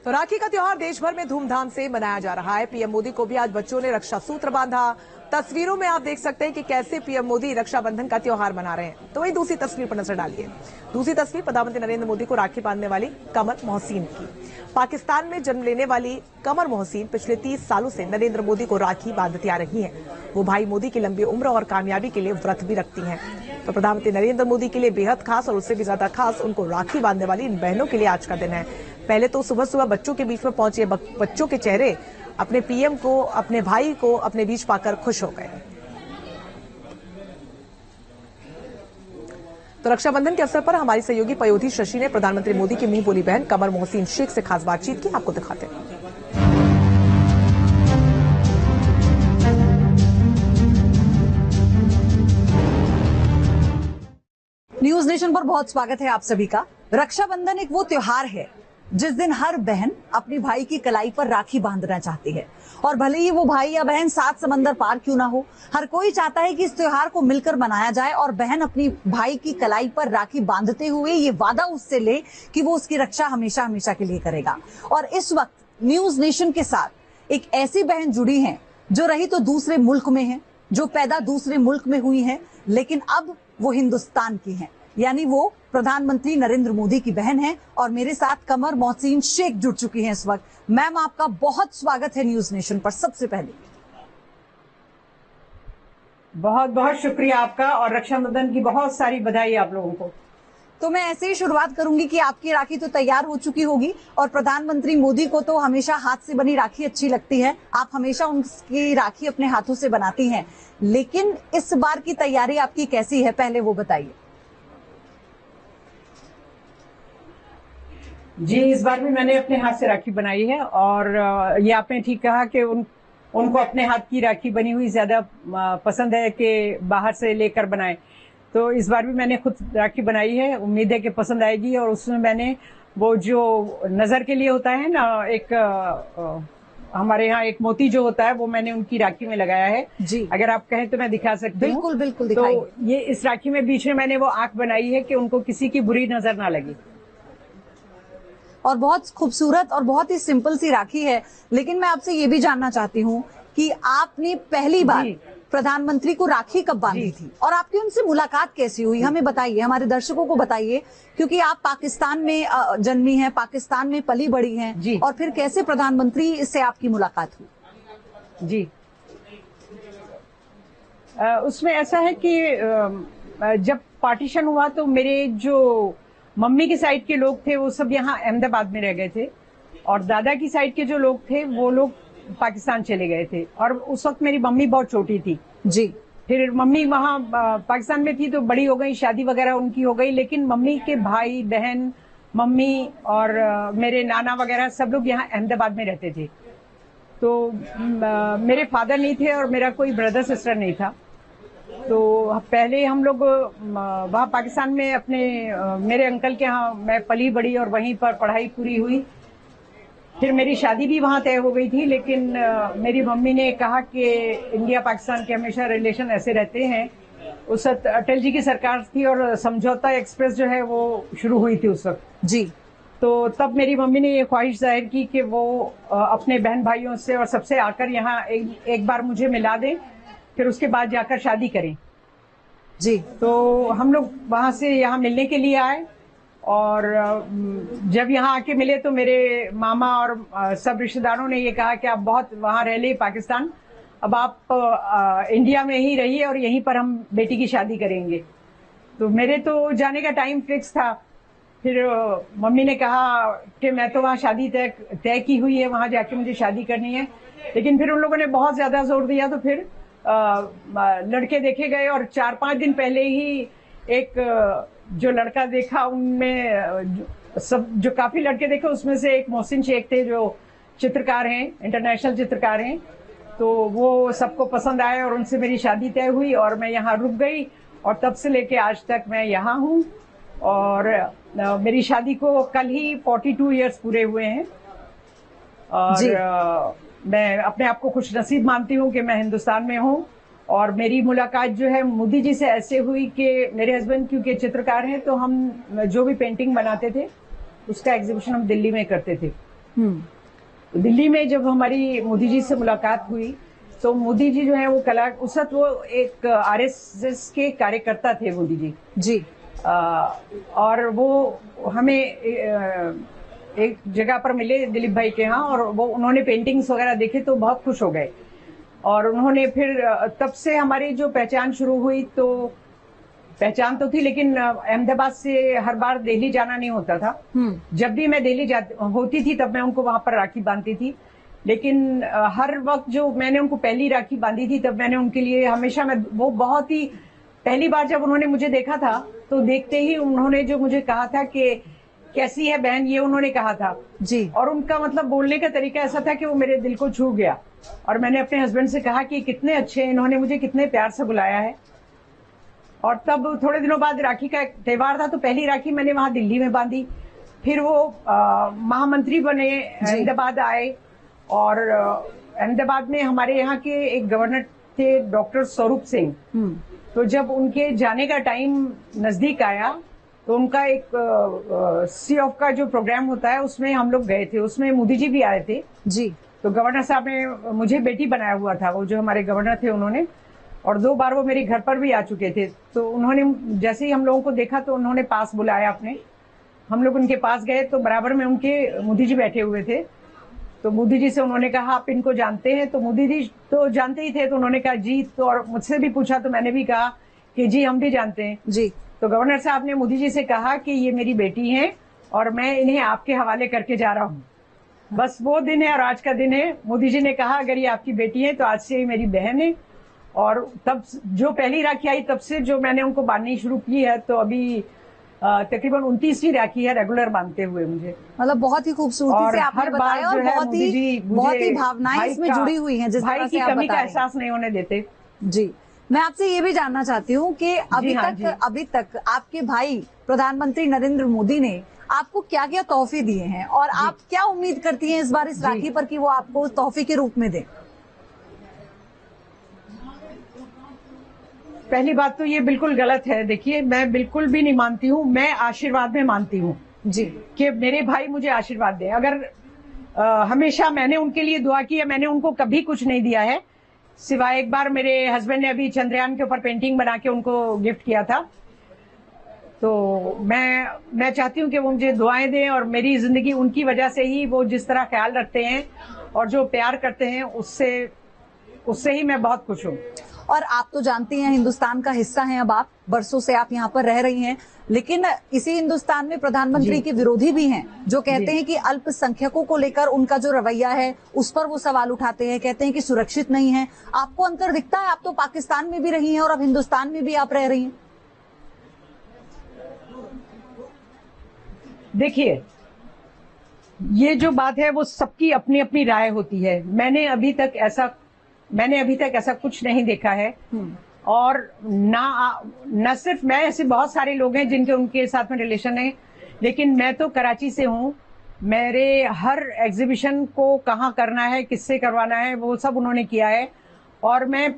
तो राखी का त्योहार देश भर में धूमधाम से मनाया जा रहा है। पीएम मोदी को भी आज बच्चों ने रक्षा सूत्र बांधा। तस्वीरों में आप देख सकते हैं कि कैसे पीएम मोदी रक्षाबंधन का त्योहार मना रहे हैं। तो वही दूसरी तस्वीर पर नजर डालिए। दूसरी तस्वीर प्रधानमंत्री नरेंद्र मोदी को राखी बांधने वाली कमर मोहसिन की। पाकिस्तान में जन्म लेने वाली कमर मोहसिन पिछले 30 सालों से नरेंद्र मोदी को राखी बांधती आ रही हैं। वो भाई मोदी की लंबी उम्र और कामयाबी के लिए व्रत भी रखती हैं। तो प्रधानमंत्री नरेंद्र मोदी के लिए बेहद खास और उससे भी ज्यादा खास उनको राखी बांधने वाली इन बहनों के लिए आज का दिन है। पहले तो सुबह सुबह बच्चों के बीच में पहुंचे बच्चों के चेहरे अपने पीएम को, अपने भाई को अपने बीच पाकर खुश हो गए। तो रक्षाबंधन के अवसर पर हमारी सहयोगी पयोधी शशि ने प्रधानमंत्री मोदी की मुंह बोली बहन कमर मोहसिन शेख से खास बातचीत की। आपको दिखाते हैं। न्यूज नेशन पर बहुत स्वागत है आप सभी का। रक्षाबंधन एक वो त्योहार है जिस दिन हर बहन अपने भाई की कलाई पर राखी बांधना चाहती है, और भले ही वो भाई या बहन 7 समंदर पार क्यों ना हो, हर कोई चाहता है कि इस त्योहार को मिलकर मनाया जाए और बहन अपनी भाई की कलाई पर राखी बांधते हुए ये वादा उससे ले कि वो उसकी रक्षा हमेशा हमेशा के लिए करेगा। और इस वक्त न्यूज नेशन के साथ एक ऐसी बहन जुड़ी है जो रही तो दूसरे मुल्क में है, जो पैदा दूसरे मुल्क में हुई है, लेकिन अब वो हिंदुस्तान की है, यानी वो प्रधानमंत्री नरेंद्र मोदी की बहन है। और मेरे साथ कमर मोहसिन शेख जुड़ चुकी हैं इस वक्त। मैम, आपका बहुत स्वागत है न्यूज नेशन पर। सबसे पहले बहुत बहुत शुक्रिया आपका, और रक्षाबंधन की बहुत सारी बधाई आप लोगों को। तो मैं ऐसे ही शुरुआत करूंगी कि आपकी राखी तो तैयार हो चुकी होगी, और प्रधानमंत्री मोदी को तो हमेशा हाथ से बनी राखी अच्छी लगती है। आप हमेशा उनकी राखी अपने हाथों से बनाती हैं, लेकिन इस बार की तैयारी आपकी कैसी है, पहले वो बताइए। जी, इस बार भी मैंने अपने हाथ से राखी बनाई है, और ये आपने ठीक कहा कि उनको अपने हाथ की राखी बनी हुई ज्यादा पसंद है कि बाहर से लेकर बनाए। तो इस बार भी मैंने खुद राखी बनाई है, उम्मीद है कि पसंद आएगी। और उसमें मैंने वो जो नजर के लिए होता है ना, एक हमारे यहाँ एक मोती जो होता है, वो मैंने उनकी राखी में लगाया है जी। अगर आप कहें तो मैं दिखा सकती हूँ। बिल्कुल बिल्कुल तो दिखाइए। ये इस राखी में बीच में मैंने वो आंख बनाई है कि उनको किसी की बुरी नजर ना लगे। और बहुत खूबसूरत और बहुत ही सिंपल सी राखी है। लेकिन मैं आपसे ये भी जानना चाहती हूँ कि आपने पहली बार प्रधानमंत्री को राखी कब बांधी थी, और आपकी उनसे मुलाकात कैसी हुई, हमें बताइए, हमारे दर्शकों को बताइए, क्योंकि आप पाकिस्तान में जन्मी हैं, पाकिस्तान में पली बड़ी हैं, और फिर कैसे प्रधानमंत्री से आपकी मुलाकात हुई। जी, उसमें ऐसा है कि जब पार्टीशन हुआ तो मेरे जो मम्मी की साइड के लोग थे वो सब यहाँ अहमदाबाद में रह गए थे, और दादा की साइड के जो लोग थे वो लोग पाकिस्तान चले गए थे। और उस वक्त मेरी मम्मी बहुत छोटी थी जी। फिर मम्मी वहाँ पाकिस्तान में थी तो बड़ी हो गई, शादी वगैरह उनकी हो गई, लेकिन मम्मी के भाई बहन, मम्मी और मेरे नाना वगैरह सब लोग यहाँ अहमदाबाद में रहते थे। तो मेरे फादर नहीं थे और मेरा कोई ब्रदर सिस्टर नहीं था। तो पहले हम लोग वहाँ पाकिस्तान में अपने मेरे अंकल के यहाँ मैं पली बड़ी और वहीं पर पढ़ाई पूरी हुई। फिर मेरी शादी भी वहाँ तय हो गई थी, लेकिन मेरी मम्मी ने कहा कि इंडिया पाकिस्तान के हमेशा रिलेशन ऐसे रहते हैं। उस वक्त अटल जी की सरकार थी और समझौता एक्सप्रेस जो है वो शुरू हुई थी उस वक्त जी। तो तब मेरी मम्मी ने ये ख्वाहिश जाहिर की कि वो अपने बहन भाइयों से और सबसे आकर यहाँ एक बार मुझे मिला दें, फिर उसके बाद जाकर शादी करें जी। तो हम लोग वहां से यहाँ मिलने के लिए आए, और जब यहाँ आके मिले तो मेरे मामा और सब रिश्तेदारों ने ये कहा कि आप बहुत वहाँ रह ले पाकिस्तान, अब आप इंडिया में ही रहिए और यहीं पर हम बेटी की शादी करेंगे। तो मेरे तो जाने का टाइम फिक्स था। फिर मम्मी ने कहा कि मैं तो वहाँ शादी तय की हुई है, वहाँ जाके मुझे शादी करनी है। लेकिन फिर उन लोगों ने बहुत ज्यादा जोर दिया, तो फिर लड़के देखे गए, और 4-5 दिन पहले ही एक जो लड़का देखा, उनमें सब जो काफी लड़के देखे उसमें से एक मोहसिन शेख थे जो चित्रकार हैं, इंटरनेशनल चित्रकार हैं। तो वो सबको पसंद आए और उनसे मेरी शादी तय हुई, और मैं यहाँ रुक गई, और तब से लेके आज तक मैं यहाँ हूँ। और मेरी शादी को कल ही 42 इयर्स पूरे हुए हैं, और मैं अपने आप को खुश नसीब मानती हूँ कि मैं हिंदुस्तान में हूँ। और मेरी मुलाकात जो है मोदी जी से ऐसे हुई कि मेरे हस्बैंड क्योंकि चित्रकार हैं, तो हम जो भी पेंटिंग बनाते थे उसका एग्जीबिशन हम दिल्ली में करते थे। दिल्ली में जब हमारी मोदी जी से मुलाकात हुई तो मोदी जी जो है वो उस वक्त वो एक आरएसएस के कार्यकर्ता थे मोदी जी जी। और वो हमें एक जगह पर मिले दिलीप भाई के यहाँ, और वो उन्होंने पेंटिंग्स वगैरह देखे तो बहुत खुश हो गए। और उन्होंने फिर तब से हमारी जो पहचान शुरू हुई, तो पहचान तो थी लेकिन अहमदाबाद से हर बार दिल्ली जाना नहीं होता था। जब भी मैं दिल्ली होती थी तब मैं उनको वहां पर राखी बांधती थी, लेकिन हर वक्त जो मैंने उनको पहली राखी बांधी थी तब मैंने उनके लिए हमेशा वो बहुत ही पहली बार जब उन्होंने मुझे देखा था तो देखते ही उन्होंने जो मुझे कहा था कि कैसी है बहन, ये उन्होंने कहा था जी। और उनका मतलब बोलने का तरीका ऐसा था कि वो मेरे दिल को छू गया। और मैंने अपने हस्बैंड से कहा कि कितने अच्छे, इन्होंने मुझे कितने प्यार से बुलाया है। और तब थोड़े दिनों बाद राखी का एक त्योहार था, तो पहली राखी मैंने वहां दिल्ली में बांधी। फिर वो महामंत्री बने, अहमदाबाद आए, और अहमदाबाद में हमारे यहाँ के एक गवर्नर थे डॉक्टर स्वरूप सिंह। तो जब उनके जाने का टाइम नजदीक आया तो उनका एक सी ऑफ का जो प्रोग्राम होता है उसमें हम लोग गए थे, उसमें मोदी जी भी आए थे जी। तो गवर्नर साहब ने मुझे बेटी बनाया हुआ था, वो जो हमारे गवर्नर थे उन्होंने, और 2 बार वो मेरे घर पर भी आ चुके थे। तो उन्होंने जैसे ही हम लोगों को देखा तो उन्होंने पास बुलाया अपने, हम लोग उनके पास गए तो बराबर में उनके मोदी जी बैठे हुए थे। तो मोदी जी से उन्होंने कहा आप इनको जानते हैं? तो मोदी जी तो जानते ही थे, तो उन्होंने कहा जी। तो और मुझसे भी पूछा तो मैंने भी कहा कि जी हम भी जानते हैं जी। तो गवर्नर साहब ने मोदी जी से कहा कि ये मेरी बेटी है और मैं इन्हें आपके हवाले करके जा रहा हूँ। बस वो दिन है और आज का दिन है। मोदी जी ने कहा अगर ये आपकी बेटी है तो आज से ये मेरी बहन है। और तब जो पहली राखी आई तब से जो मैंने उनको बांधनी शुरू की है, तो अभी तकरीबन 29वीं राखी है रेगुलर बांधते हुए मुझे। मतलब बहुत ही खूबसूरती से आपने बताया और बहुत ही भावनाएं इसमें जुड़ी हुई हैं, जिस तरह से आप बता रहे हैं। भाई की कमी का एहसास नहीं होने देते। जी। मैं आपसे ये भी जानना चाहती हूँ कि अभी तक आपके भाई प्रधानमंत्री नरेंद्र मोदी ने आपको क्या क्या तोहफे दिए हैं, और आप क्या उम्मीद करती हैं इस बार इस राखी पर कि वो आपको तोहफे के रूप में दें? पहली बात तो ये बिल्कुल गलत है। देखिए, मैं बिल्कुल भी नहीं मानती हूँ, मैं आशीर्वाद में मानती हूँ जी, कि मेरे भाई मुझे आशीर्वाद दे। अगर हमेशा मैंने उनके लिए दुआ की है, मैंने उनको कभी कुछ नहीं दिया है, सिवाय एक बार मेरे हस्बैंड ने अभी चंद्रयान के ऊपर पेंटिंग बना के उनको गिफ्ट किया था। तो मैं चाहती हूँ कि वो मुझे दुआएं दें, और मेरी जिंदगी उनकी वजह से ही, वो जिस तरह ख्याल रखते हैं और जो प्यार करते हैं उससे ही मैं बहुत खुश हूँ। और आप तो जानती हैं हिंदुस्तान का हिस्सा हैं, अब आप बरसों से आप यहाँ पर रह रही हैं, लेकिन इसी हिंदुस्तान में प्रधानमंत्री के विरोधी भी हैं जो कहते हैं कि अल्पसंख्यकों को लेकर उनका जो रवैया है उस पर वो सवाल उठाते हैं, कहते हैं कि सुरक्षित नहीं है। आपको अंतर दिखता है? आप तो पाकिस्तान में भी रही हैं और अब हिंदुस्तान में भी आप रह रही हैं। देखिए, ये जो बात है वो सबकी अपनी अपनी राय होती है। मैंने अभी तक ऐसा कुछ नहीं देखा है, और न सिर्फ मैं, ऐसे बहुत सारे लोग हैं जिनके उनके साथ में रिलेशन है, लेकिन मैं तो कराची से हूँ। मेरे हर एग्जीबिशन को कहाँ करना है, किससे करवाना है, वो सब उन्होंने किया है। और मैं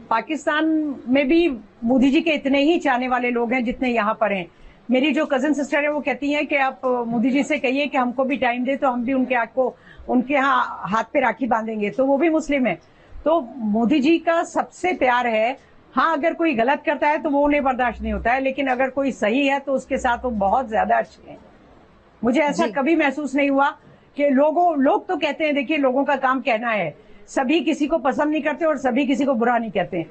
पाकिस्तान में भी मोदी जी के इतने ही चाहने वाले लोग हैं जितने यहाँ पर हैं। मेरी जो कजन सिस्टर है वो कहती हैं कि आप मोदी जी से कहिए कि हमको भी टाइम दे, तो हम भी उनके यहाँ हाथ पे राखी बांधेंगे। तो वो भी मुस्लिम है। तो मोदी जी का सबसे प्यार है। हाँ, अगर कोई गलत करता है तो वो उन्हें बर्दाश्त नहीं होता है, लेकिन अगर कोई सही है तो उसके साथ वो बहुत ज्यादा अच्छे हैं। मुझे ऐसा कभी महसूस नहीं हुआ कि लोग तो कहते हैं, देखिए लोगों का काम कहना है, सभी किसी को पसंद नहीं करते और सभी किसी को बुरा नहीं कहते।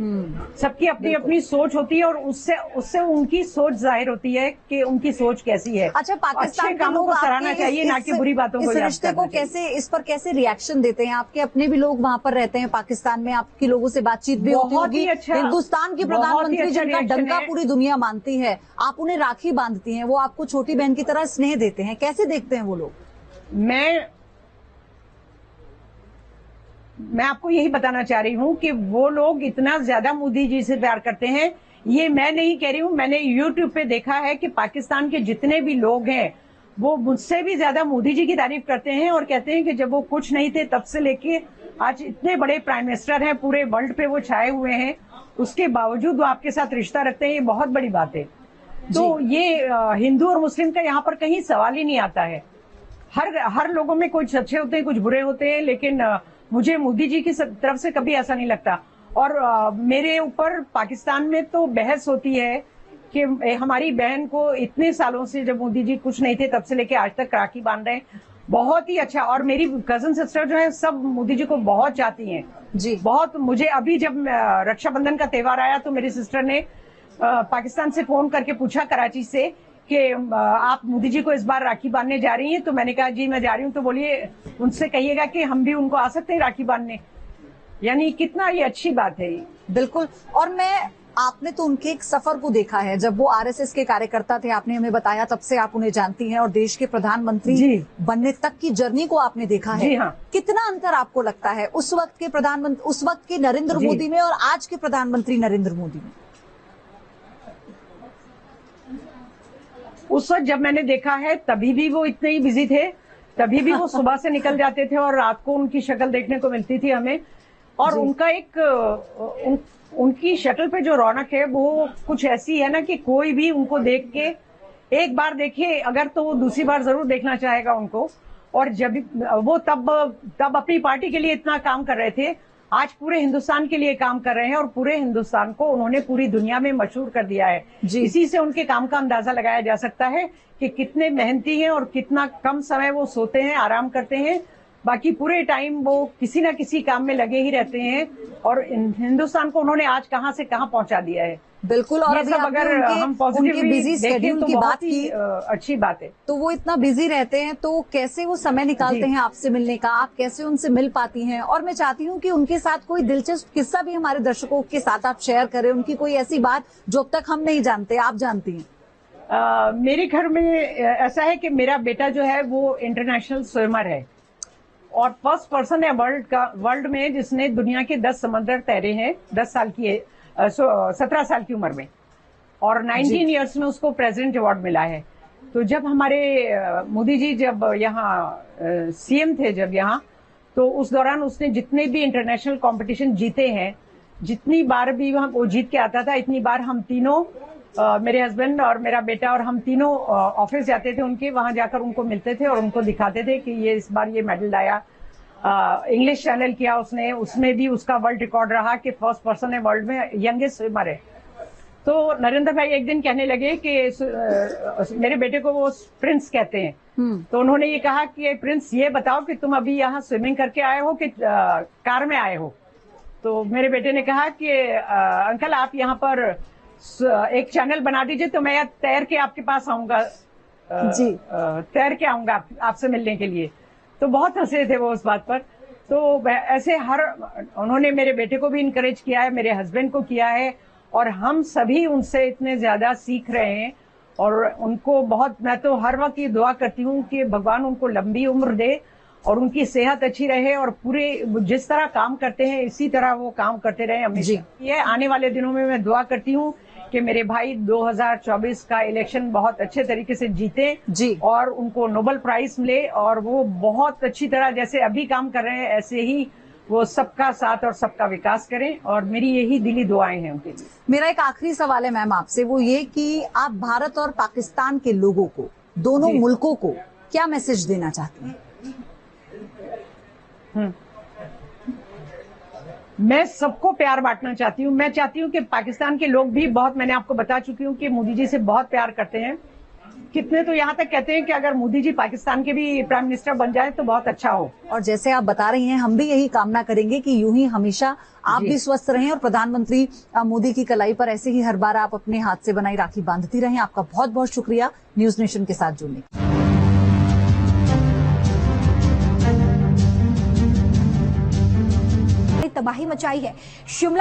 सबकी अपनी अपनी सोच होती है, और उससे उनकी सोच जाहिर होती है कि उनकी सोच कैसी है। अच्छा, पाकिस्तान के लोग सराहना चाहिए, ना कि बुरी बातों को। इस रिश्ते को इस पर कैसे रिएक्शन देते हैं? आपके अपने भी लोग वहाँ पर रहते हैं पाकिस्तान में, आपके लोगों से बातचीत भी होती होगी। हिंदुस्तान की प्रधानमंत्री जिनका डंका पूरी दुनिया मानती है, आप उन्हें राखी बांधती हैं, वो आपको छोटी बहन की तरह स्नेह देते हैं, कैसे देखते हैं वो लोग? मैं आपको यही बताना चाह रही हूँ कि वो लोग इतना ज्यादा मोदी जी से प्यार करते हैं। ये मैं नहीं कह रही हूँ, मैंने YouTube पे देखा है कि पाकिस्तान के जितने भी लोग हैं वो मुझसे भी ज्यादा मोदी जी की तारीफ करते हैं, और कहते हैं कि जब वो कुछ नहीं थे तब से लेके आज इतने बड़े प्राइम मिनिस्टर हैं, पूरे वर्ल्ड पे वो छाए हुए हैं, उसके बावजूद वो आपके साथ रिश्ता रखते हैं। ये बहुत बड़ी बात है। तो ये हिंदू और मुस्लिम का यहाँ पर कहीं सवाल ही नहीं आता है। हर लोगों में कुछ अच्छे होते हैं, कुछ बुरे होते हैं, लेकिन मुझे मोदी जी की तरफ से कभी ऐसा नहीं लगता। और मेरे ऊपर पाकिस्तान में तो बहस होती है कि हमारी बहन को इतने सालों से, जब मोदी जी कुछ नहीं थे तब से लेके आज तक राखी बांध रहे हैं, बहुत ही अच्छा। और मेरी कजन सिस्टर जो है सब मोदी जी को बहुत चाहती हैं जी। बहुत। मुझे अभी जब रक्षाबंधन का त्योहार आया तो मेरी सिस्टर ने पाकिस्तान से फोन करके पूछा, कराची से, कि आप मोदी जी को इस बार राखी बांधने जा रही हैं? तो मैंने कहा जी मैं जा रही हूँ। तो बोलिए उनसे कहिएगा कि हम भी उनको आ सकते हैं राखी बांधने। यानी कितना ये अच्छी बात है ये। बिल्कुल। और आपने तो उनके एक सफर को देखा है, जब वो आरएसएस के कार्यकर्ता थे, आपने हमें बताया, तब से आप उन्हें जानती हैं, और देश के प्रधानमंत्री बनने तक की जर्नी को आपने देखा है। जी हाँ। कितना अंतर आपको लगता है उस वक्त के प्रधानमंत्री, उस वक्त के नरेंद्र मोदी में और आज के प्रधानमंत्री नरेंद्र मोदी में? उस वक्त जब मैंने देखा है तभी भी वो इतने ही बिजी थे, तभी भी वो सुबह से निकल जाते थे और रात को उनकी शक्ल देखने को मिलती थी हमें। और उनका एक उनकी शक्ल पे जो रौनक है वो कुछ ऐसी है ना कि कोई भी उनको देख के एक बार देखे अगर तो वो दूसरी बार जरूर देखना चाहेगा उनको। और जब वो तब अपनी पार्टी के लिए इतना काम कर रहे थे, आज पूरे हिंदुस्तान के लिए काम कर रहे हैं और पूरे हिंदुस्तान को उन्होंने पूरी दुनिया में मशहूर कर दिया है। इसी से उनके काम का अंदाजा लगाया जा सकता है कि कितने मेहनती हैं और कितना कम समय वो सोते हैं, आराम करते हैं। बाकी पूरे टाइम वो किसी ना किसी काम में लगे ही रहते हैं और हिंदुस्तान को उन्होंने आज कहां से कहां पहुंचा दिया है। बिल्कुल। और अभी अगर हम उनके बिजी शेड्यूल की बात की, अच्छी बात है। तो वो इतना बिजी रहते हैं, तो कैसे वो समय निकालते हैं आपसे मिलने का? आप कैसे उनसे मिल पाती हैं? और मैं चाहती हूँ कि उनके साथ कोई दिलचस्प किस्सा भी हमारे दर्शकों के साथ आप शेयर करें, उनकी कोई ऐसी बात जो अब तक हम नहीं जानते, आप जानती हैं। मेरे घर में ऐसा है कि मेरा बेटा जो है वो इंटरनेशनल स्विमर है और फर्स्ट पर्सन है वर्ल्ड में जिसने दुनिया के 10 समंदर तैरे हैं 17 साल की उम्र में। और 19 इयर्स में उसको प्रेसिडेंट अवार्ड मिला है। तो जब हमारे मोदी जी जब यहाँ सीएम थे जब यहाँ, तो उस दौरान उसने जितने भी इंटरनेशनल कंपटीशन जीते हैं, जितनी बार भी वो जीत के आता था, इतनी बार हम तीनों, मेरे हस्बैंड और मेरा बेटा और हम तीनों ऑफिस जाते थे उनके, वहां जाकर उनको मिलते थे और उनको दिखाते थे कि ये इस बार ये मेडल लाया। इंग्लिश चैनल किया उसने, उसमें भी उसका वर्ल्ड रिकॉर्ड रहा कि फर्स्ट पर्सन है वर्ल्ड में, यंगेस्ट स्विमर है। तो नरेंद्र भाई एक दिन कहने लगे कि मेरे बेटे को वो प्रिंस कहते हैं। तो उन्होंने ये कहा कि प्रिंस ये बताओ कि तुम अभी यहाँ स्विमिंग करके आए हो कि कार में आए हो? तो मेरे बेटे ने कहा कि अंकल आप यहाँ पर एक चैनल बना दीजिए तो मैं तैर के आपके पास आऊंगा, तैर के आऊंगा आपसे मिलने के लिए। तो बहुत हंसे थे वो उस बात पर। तो ऐसे उन्होंने मेरे बेटे को भी इनकरेज किया है, मेरे हस्बैंड को किया है, और हम सभी उनसे इतने ज्यादा सीख रहे हैं। और उनको बहुत, मैं तो हर वक्त ये दुआ करती हूँ कि भगवान उनको लंबी उम्र दे और उनकी सेहत अच्छी रहे और पूरे जिस तरह काम करते हैं इसी तरह वो काम करते रहे हमेशा। ये आने वाले दिनों में मैं दुआ करती हूँ कि मेरे भाई 2024 का इलेक्शन बहुत अच्छे तरीके से जीते और उनको नोबेल प्राइज मिले और वो बहुत अच्छी तरह जैसे अभी काम कर रहे हैं ऐसे ही वो सबका साथ और सबका विकास करें। और मेरी यही दिली दुआएं हैं उनके लिए। मेरा एक आखिरी सवाल है मैम आपसे, वो ये कि आप भारत और पाकिस्तान के लोगों को, दोनों मुल्कों को क्या मैसेज देना चाहती हैं? मैं सबको प्यार बांटना चाहती हूँ। मैं चाहती हूँ कि पाकिस्तान के लोग भी बहुत, मैंने आपको बता चुकी हूँ कि मोदी जी से बहुत प्यार करते हैं। कितने तो यहाँ तक कहते हैं कि अगर मोदी जी पाकिस्तान के भी प्राइम मिनिस्टर बन जाए तो बहुत अच्छा हो। और जैसे आप बता रही हैं, हम भी यही कामना करेंगे कि यूं ही हमेशा आप भी स्वस्थ रहें और प्रधानमंत्री मोदी की कलाई पर ऐसे ही हर बार आप अपने हाथ से बनाई राखी बांधती रहें। आपका बहुत बहुत शुक्रिया न्यूज नेशन के साथ जुड़ने। तबाही मचाई है। शिमला